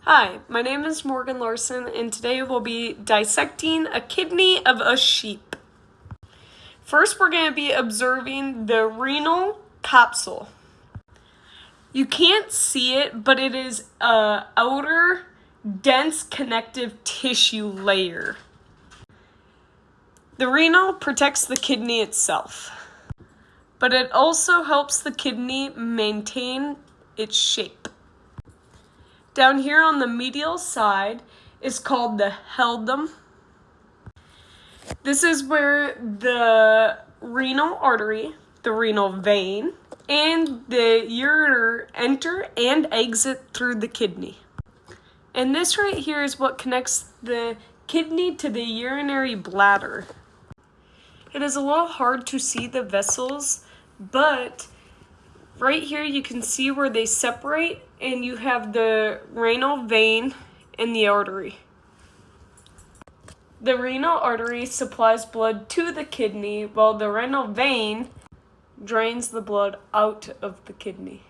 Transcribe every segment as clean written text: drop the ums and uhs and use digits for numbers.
Hi, my name is Morgan Larson, and today we'll be dissecting a kidney of a sheep. First, we're going to be observing the renal capsule. You can't see it, but it is an outer, dense connective tissue layer. The renal protects the kidney itself, but it also helps the kidney maintain its shape. Down here on the medial side is called the heldum. This is where the renal artery, the renal vein, and the ureter enter and exit through the kidney. And this right here is what connects the kidney to the urinary bladder. It is a little hard to see the vessels, but right here you can see where they separate, and you have the renal vein and the artery. The renal artery supplies blood to the kidney, while the renal vein drains the blood out of the kidney.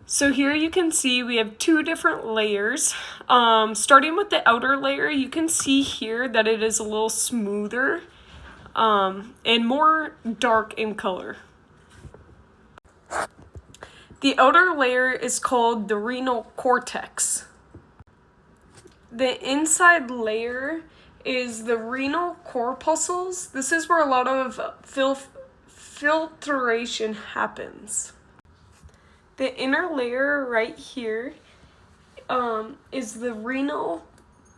So here you can see we have two different layers. Starting with the outer layer, you can see here that it is a little smoother and more dark in color. The outer layer is called the renal cortex. The inside layer is the renal corpuscles. This is where a lot of filtration happens. The inner layer right here is the renal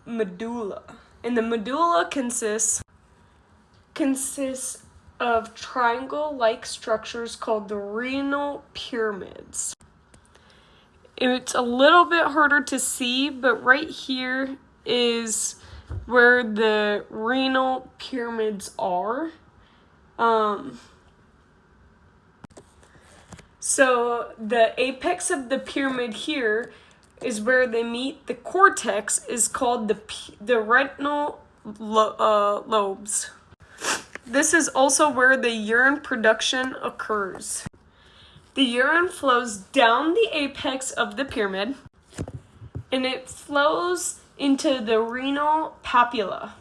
medulla. And the medulla consists of triangle-like structures called the renal pyramids. It's a little bit harder to see, but right here is where the renal pyramids are. So the apex of the pyramid here is where they meet. The cortex is called the retinal lobes. This is also where the urine production occurs. The urine flows down the apex of the pyramid, and it flows into the renal papilla.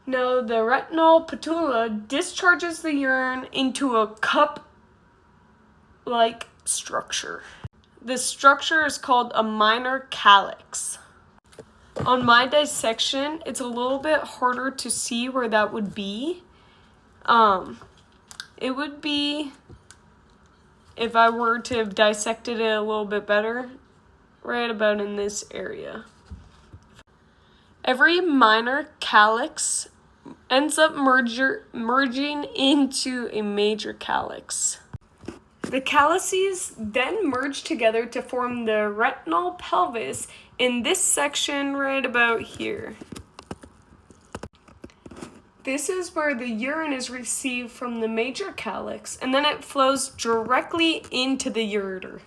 Now, the retinal patula discharges the urine into a cup-like structure. This structure is called a minor calyx. On my dissection, it's a little bit harder to see where that would be. It would be, if I were to have dissected it a little bit better, right about in this area. Every minor calyx ends up merging into a major calyx. The calyces then merge together to form the retinal pelvis in this section right about here. This is where the urine is received from the major calyx, and then it flows directly into the ureter.